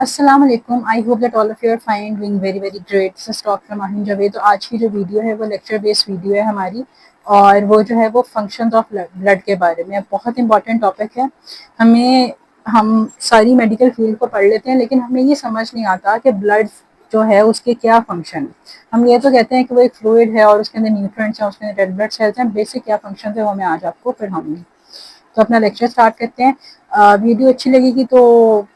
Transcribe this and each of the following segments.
अस्सलाम वालेकुम। I hope that all of you are fine, doing very very great. This is talk from Aahin Javed. तो आज की जो वीडियो है वो लेक्चर बेस्ड वीडियो है हमारी, और वो जो है वो फंक्शंस ऑफ ब्लड के बारे में। बहुत इंपॉर्टेंट टॉपिक है। हम सारी मेडिकल फील्ड को पढ़ लेते हैं, लेकिन हमें ये समझ नहीं आता कि ब्लड जो है उसके क्या फंक्शन है। हम ये तो कहते हैं कि वो एक फ्लूइड है और उसके अंदर न्यूट्रिएंट्स हैं, उसके अंदर रेड ब्लड सेल्स हैं। बेसिक क्या फंक्शन है वो मैं आज आपको पढ़ाऊंगी। तो अपना लेक्चर स्टार्ट करते हैं। वीडियो अच्छी लगेगी तो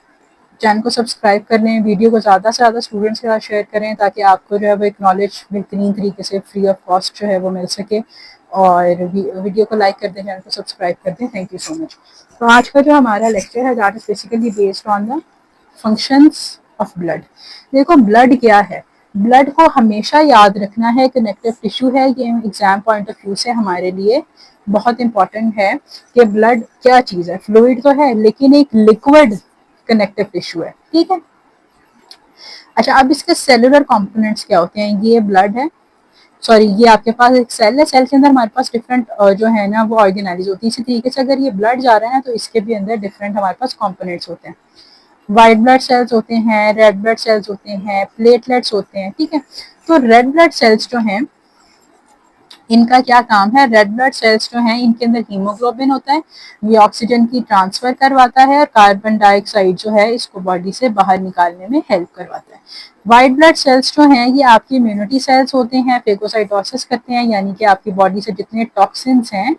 चैनल को सब्सक्राइब कर लें, वीडियो को ज़्यादा से ज़्यादा स्टूडेंट्स के साथ शेयर करें ताकि आपको जो है वो एक नॉलेज बेहतरीन तरीके से फ्री ऑफ कॉस्ट जो है वो मिल सके। और वीडियो को लाइक कर दें, चैनल को सब्सक्राइब कर दें। Thank you so much. तो आज का जो हमारा लेक्चर है that is basically based on the functions of blood. देखो ब्लड क्या है। ब्लड को हमेशा याद रखना है, कनेक्टिव टिश्यू है। ये एग्जाम पॉइंट ऑफ व्यू से हमारे लिए बहुत इंपॉर्टेंट है कि ब्लड क्या चीज़ है। फ्लूइड तो है लेकिन एक लिक्विड कनेक्टिव टिश्यू है, ठीक है। अच्छा, अब इसके सेलुलर कंपोनेंट्स क्या होते हैं। ये ब्लड है, सॉरी ये आपके पास एक सेल है। सेल के अंदर हमारे पास डिफरेंट जो है ना वो ऑर्गेनाइज होती है। इसी तरीके से अगर ये ब्लड जा रहा है ना तो इसके भी अंदर डिफरेंट हमारे पास कंपोनेंट्स होते हैं। वाइट ब्लड सेल्स होते हैं, रेड ब्लड सेल्स होते हैं, प्लेटलेट्स होते हैं, ठीक है। तो रेड ब्लड सेल्स जो हैं इनका क्या काम है। रेड ब्लड सेल्स जो हैं इनके अंदर हीमोग्लोबिन होता है, ये ऑक्सीजन की ट्रांसफर करवाता है और कार्बन डाइऑक्साइड जो है इसको बॉडी से बाहर निकालने में हेल्प करवाता है। वाइट ब्लड सेल्स जो हैं ये आपकी इम्यूनिटी सेल्स होते हैं, फेगोसाइटोसिस करते हैं, यानी कि आपकी बॉडी से जितने टॉक्सिन्स हैं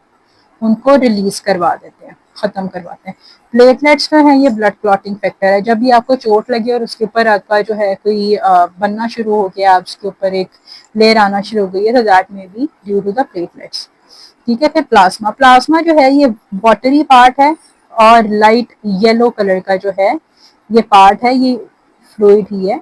उनको रिलीज करवा देते हैं, खत्म करवाते हैं। प्लेटलेट्स जो है ये ब्लड क्लॉटिंग फैक्टर है। जब भी आपको चोट लगे और उसके ऊपर आपका जो है कोई बनना शुरू हो गया, उसके ऊपर एक लेयर आना शुरू हो गई है, तो that may be due to the platelets, ठीक है। फिर प्लाज्मा। प्लाज्मा जो है ये वाटरी पार्ट है और लाइट येलो कलर का जो है ये पार्ट है, ये फ्लूइड ही है,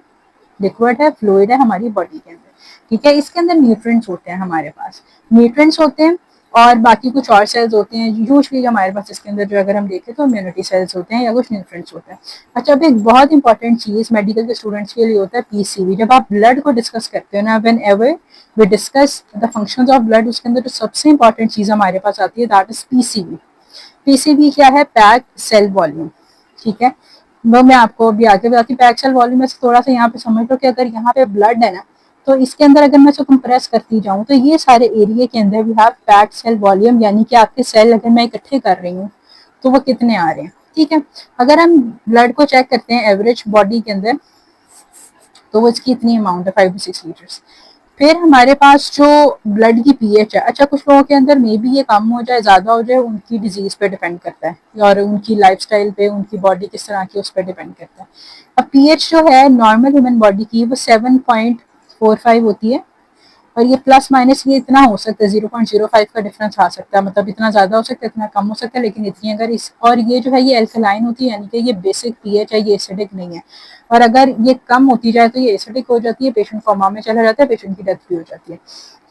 लिक्विड है, फ्लूइड है हमारी बॉडी के अंदर, ठीक है। इसके अंदर न्यूट्रिएंट्स होते हैं, हमारे पास न्यूट्रिएंट्स होते हैं और बाकी कुछ और सेल्स होते हैं। यूजुअली हमारे पास इसके अंदर जो अगर हम देखें तो इम्यूनिटी सेल्स होते हैं या कुछ न्यूट्रिएंट्स होते हैं। अच्छा, अब एक बहुत इंपॉर्टेंट चीज मेडिकल के स्टूडेंट्स के लिए होता है पीसीबी। जब आप ब्लड को डिस्कस करते हो ना, whenever we discuss the functions of blood, उसके अंदर जो सबसे इंपॉर्टेंट चीज हमारे पास आती है दैट इज पीसीबी। पीसीबी क्या है? पैक्ड सेल वॉल्यूम, ठीक है। वो मैं आपको अभी आगे बताती हूँ। पैक्ड सेल वॉल्यूम में से थोड़ा सा यहाँ पे समझ लो कि अगर यहाँ पे ब्लड है ना तो इसके अंदर अगर मैं इसको कंप्रेस करती जाऊँ तो ये सारे एरिया के अंदर we have packed cell volume, यानी कि आपके सेल अगर मैं इकट्ठे कर रही हूँ तो वो कितने आ रहे हैं, ठीक है। अगर हम ब्लड को चेक करते हैं एवरेज बॉडी के अंदर तो वो इसकी इतनी अमाउंट है 5 to 6 लीटर्स। फिर हमारे पास जो ब्लड की पीएच है, अच्छा कुछ लोगों के अंदर मे बी ये कम हो जाए ज़्यादा हो जाए, उनकी डिजीज़ पे डिपेंड करता है और उनकी लाइफस्टाइल पे, उनकी बॉडी किस तरह की उस पर डिपेंड करता है। अब पीएच जो है नॉर्मल ह्यूमन बॉडी की वो 7.45 होती है, और ये प्लस माइनस ये इतना हो सकता है, 0.05 का डिफरेंस आ सकता है, मतलब इतना ज़्यादा हो सकता है इतना कम हो सकता है, लेकिन इतनी अगर इस, और ये जो है ये एल्कलाइन होती है, यानी कि ये बेसिक पीएच है, ये एसिडिक नहीं है। और अगर ये कम होती जाए तो ये एसिडिक हो जाती है, पेशेंट कोमा में चला जाता है, पेशेंट की डेथ भी हो जाती है,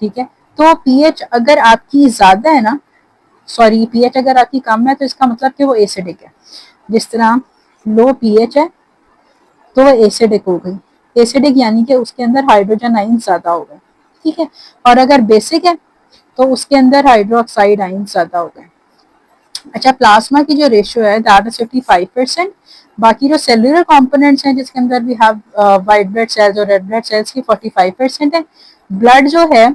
ठीक है। तो पीएच अगर आपकी ज़्यादा है ना, सॉरी पीएच अगर आपकी कम है तो इसका मतलब कि वो एसिडिक है। जिस तरह लो पीएच है तो वो एसिडिक हो गई। एसिडिक यानी कि उसके अंदर हाइड्रोजन आइन ज़्यादा हो गए, ठीक है। और अगर बेसिक है तो उसके अंदर हाइड्रोक्साइड आइन ज़्यादा हो गए। अच्छा, प्लाज्मा की जो रेशियो है दैट इज 55%। बाकी जो सेलुलर कंपोनेंट्स हैं जिसके अंदर भी हैव वाइट ब्लड सेल्स और रेड ब्लड सेल्स की 45% है। ब्लड जो है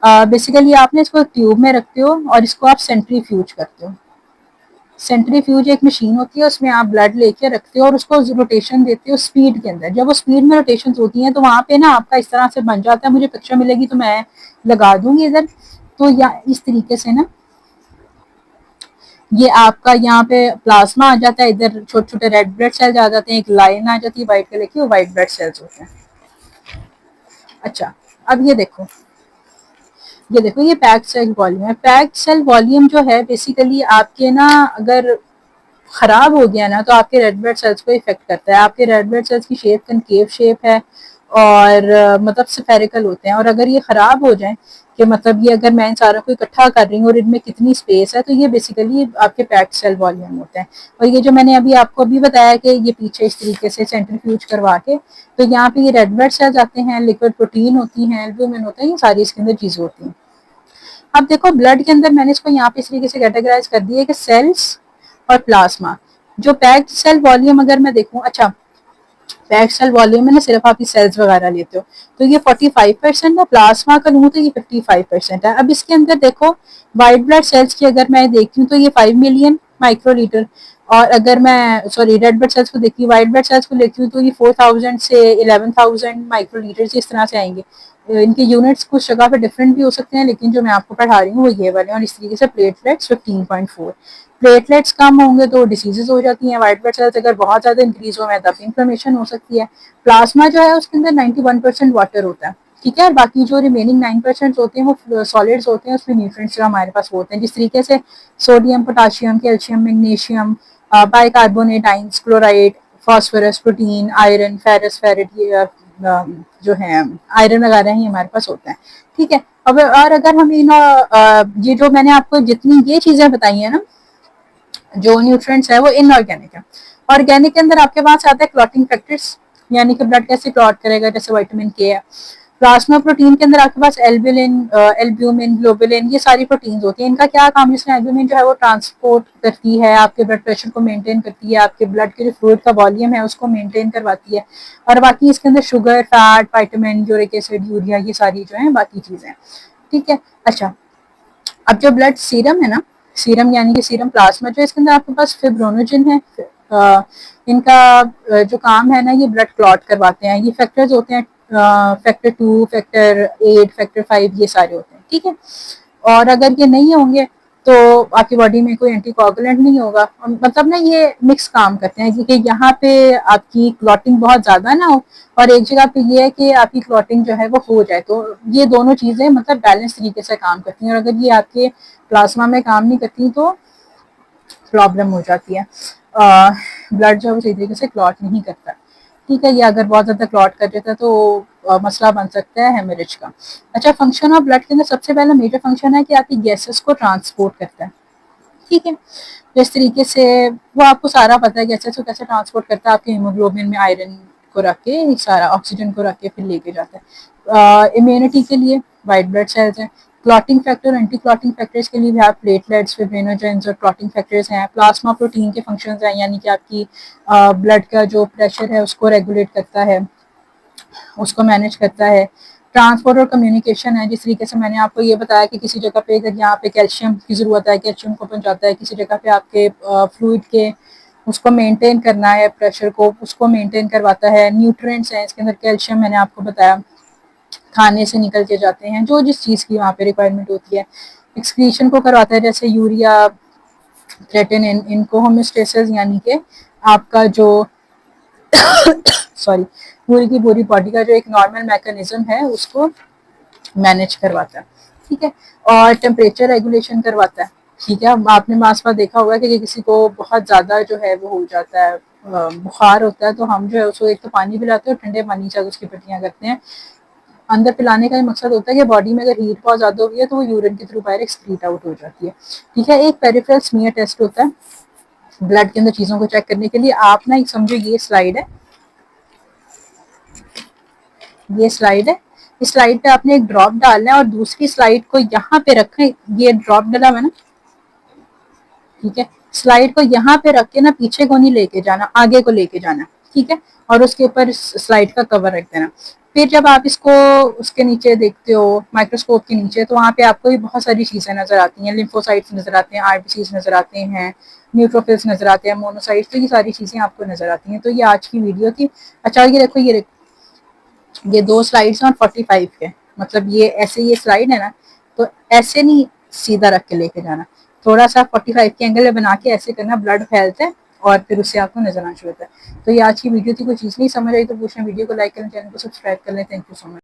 बेसिकली आपने इसको ट्यूब में रखते हो और इसको आप सेंट्रीफ्यूज करते हो। सेंट्रीफ्यूज एक मशीन होती है, उसमें आप ब्लड लेके रखते हो और उसको रोटेशन देते हो स्पीड के अंदर। जब वो स्पीड में रोटेशन होती हैं तो वहां पे ना आपका इस तरह से बन जाता है, मुझे पिक्चर मिलेगी तो मैं लगा दूंगी इधर। तो या इस तरीके से ना ये आपका यहाँ पे प्लाज्मा आ जाता है, इधर छोटे छोटे रेड ब्लड सेल्स आ जाते हैं, एक लाइन आ जाती है व्हाइट कलर की, वो व्हाइट ब्लड सेल्स होते हैं। अच्छा, अब ये पैक्ड सेल वॉल्यूम है। पैक्ड सेल वॉल्यूम जो है बेसिकली आपके ना अगर खराब हो गया ना तो आपके रेड ब्लड सेल्स को इफेक्ट करता है। आपके रेड ब्लड सेल्स की शेप कनकेव शेप है और मतलब स्फेरिकल होते हैं, और अगर ये खराब हो जाए कि मतलब ये अगर मैं इन सारों को इकट्ठा कर रही हूँ और इनमें कितनी स्पेस है, तो ये बेसिकली आपके पैक्ड सेल वॉल्यूम होते हैं। और ये जो मैंने अभी आपको अभी बताया कि ये पीछे इस तरीके से सेंट्रीफ्यूज करवा के तो यहाँ पे ये रेड ब्लड सेल्स आते हैं, लिक्विड प्रोटीन होती हैं, एल्ब्यूमिन होता है, ये सारी इसके अंदर चीजें होती हैं। अब देखो ब्लड के अंदर मैंने इसको यहाँ पे इस तरीके से कैटेगराइज कर दिया है कि सेल्स और प्लाज्मा। जो पैक्ड सेल वॉल्यूम अगर मैं देखूं, अच्छा पैक्ड सेल वॉल्यूम है ना, सिर्फ आप सेल्स वगैरह लेते हो, तो ये 45% है। प्लाज्मा का लूँ तो ये 55% है। अब इसके अंदर देखो व्हाइट ब्लड सेल्स की अगर मैं देखती हूँ तो ये 5 मिलियन माइक्रोलीटर, और अगर मैं सॉरी रेड ब्लड सेल्स को देखती हूँ, व्हाइट ब्लड सेल्स को देखती हूँ तो ये 4000 से 11,000 माइक्रोलीटर इस तरह से आएंगे। इनके यूनिट्स कुछ जगह पे डिफरेंट भी हो सकते हैं, लेकिन जो मैं आपको पढ़ा रही हूँ वो ये वाले। और इस तरीके से प्लेटलेट्स 15.4, प्लेटलेट्स कम होंगे तो डिसीजेज हो जाती हैं। व्हाइट ब्लड सेल्स अगर बहुत ज्यादा इंक्रीज हो तब इन्फ्लेमेशन हो सकती है। प्लाज्मा जो है उसके अंदर 91% वाटर होता है, ठीक है, और बाकी जो रिमेनिंग 9% होते हैं वो सॉलिड्स होते हैं, उसमें न्यूट्रिएंट्स जो हमारे पास होते हैं, जिस तरीके से sodium, potassium, calcium, magnesium, bicarbonate ions, chloride, phosphorus, protein, iron, ferrous, ferrate, ये जो है आयरन वगैरह ही हमारे पास होता है, ठीक है। अब और अगर हम इन ये जो मैंने आपको जितनी ये चीजें बताई हैं ना, जो न्यूट्रिएंट्स है वो इनऑर्गेनिक है। ऑर्गेनिक के अंदर आपके पास आता है क्लॉटिंग फैक्टर्स, यानी कि ब्लड कैसे क्लॉट करेगा, जैसे विटामिन के है। प्लाज्मा प्रोटीन के अंदर आपके पास एल्बुलिन, एल्ब्यूमिन, ग्लोबुलिन, ये सारी प्रोटीन्स होती हैं। इनका क्या काम है, जिसमें एल्ब्यूमिन जो है वो ट्रांसपोर्ट करती है, आपके ब्लड प्रेशर को मेंटेन करती है, आपके ब्लड के जो फ्लूइड का वॉल्यूम है उसको मेंटेन करवाती है। और बाकी इसके अंदर sugar, fat, vitamin, uric acid, urea, ये सारी जो है बाकी चीजें, ठीक है। अच्छा, अब जो ब्लड सीरम है ना, सीरम यानी कि सीरम प्लाज्मा, जो इसके अंदर आपके पास फिब्रोनोजिन है। इनका जो काम है ना, ये ब्लड क्लॉट करवाते हैं। ये फैक्टर्स होते हैं फैक्टर 2, फैक्टर 8, फैक्टर 5, ये सारे होते हैं, ठीक है। और अगर ये नहीं होंगे तो आपकी बॉडी में कोई एंटीकोगुलेंट नहीं होगा। मतलब ना ये मिक्स काम करते हैं, क्योंकि यहाँ पे आपकी क्लॉटिंग बहुत ज्यादा ना हो, और एक जगह पे ये है कि आपकी क्लॉटिंग जो है वो हो जाए। तो ये दोनों चीजें मतलब बैलेंस तरीके से काम करती हैं, और अगर ये आपके प्लाज्मा में काम नहीं करती तो प्रॉब्लम हो जाती है। ब्लड जो है सही तरीके से क्लॉट नहीं करता, ठीक है। ये अगर बहुत ज्यादा क्लॉट कर देता है तो मसला बन सकता है हेमरेज का। अच्छा, फंक्शन ऑफ ब्लड के अंदर सबसे पहला मेजर फंक्शन है कि आपकी गैसेस को ट्रांसपोर्ट करता है, ठीक है। तो इस तरीके से वो आपको सारा पता है गैसेस को कैसे ट्रांसपोर्ट करता है। आपके हीमोग्लोबिन में आयरन को रख के, सारा ऑक्सीजन को रख के फिर लेके जाता है। इम्यूनिटी के लिए वाइट ब्लड सेल्स हैं। Clotting factor, anti clotting factors के लिए भी आप प्लेटलेट्स, फिब्रिनोजेंस और क्लॉटिंग फैक्टर्स हैं। प्लाज्मा प्रोटीन के फंक्शंस हैं, यानी कि आपकी ब्लड का जो प्रेशर है उसको रेगुलेट करता है, उसको मैनेज करता है। ट्रांसपोर्ट और कम्युनिकेशन है, जिस तरीके से मैंने आपको ये बताया कि किसी जगह पे अगर यहाँ पे कैल्शियम की ज़रूरत है, कैल्शियम को पहुँचाता है। किसी जगह पे आपके फ्लूइड के उसको मेंटेन करना है, प्रेशर को उसको मेंटेन करवाता है। न्यूट्रिएंट्स हैं इसके अंदर, कैल्शियम मैंने आपको बताया खाने से निकल के जाते हैं, जो जिस चीज़ की वहाँ पे रिक्वायरमेंट होती है। एक्सक्रीशन को करवाता है, जैसे यूरिया, क्रेटिनिन, इनको होम्योस्टेसिस, यानी कि आपका जो सॉरी पूरी की पूरी बॉडी का जो एक नॉर्मल मैकेनिज्म है उसको मैनेज करवाता है, ठीक है। और टेम्परेचर रेगुलेशन करवाता है, ठीक है। आपने आस पास देखा होगा कि किसी को बहुत ज्यादा जो है वो हो जाता है, बुखार होता है, तो हम जो है उसको एक तो पानी पिलाते हैं और ठंडे पानी से उसकी पट्टियां करते हैं। अंदर पिलाने का ही मकसद होता है कि बॉडी में अगर हीट बहुत ज्यादा हो गई है तो वो यूरिन के थ्रू बाहर एक्सक्रीट आउट हो जाती है, ठीक है। एक पेरिफेरल स्मीयर टेस्ट होता है ब्लड के अंदर चीजों को चेक करने के लिए। आप ना एक समझो ये स्लाइड है, ये स्लाइड है। इस स्लाइड पे आपने एक ड्रॉप डालना है और दूसरी स्लाइड को यहाँ पे रखें, ये ड्रॉप डाला हुआ है ना, ठीक है। स्लाइड को यहाँ पे रख के ना पीछे को नहीं लेके जाना, आगे को लेके जाना, ठीक है। और उसके ऊपर स्लाइड का कवर रख देना। फिर जब आप इसको उसके नीचे देखते हो माइक्रोस्कोप के नीचे, तो वहाँ पे आपको भी बहुत सारी चीजें नजर आती हैं। लिम्फोसाइट्स नजर आते हैं, आरबीसीज नजर आते हैं, न्यूट्रोफिल्स नजर आते हैं, मोनोसाइट्स, तो ये सारी चीजें आपको नजर आती हैं। तो ये आज की वीडियो थी। अच्छा, ये देखो, ये दो स्लाइड्स हैं और 45 के, मतलब ये ऐसे ये स्लाइड है ना, तो ऐसे नहीं सीधा रख के लेके जाना, थोड़ा सा 45 के एंगल में बना के ऐसे करना, ब्लड फैलता है और फिर उससे आपको नजर आना शुरू होता है। तो ये आज की वीडियो थी। कोई चीज़ नहीं समझ आई तो पूछना, वीडियो को लाइक करें, चैनल को सब्सक्राइब कर लें। Thank you so much.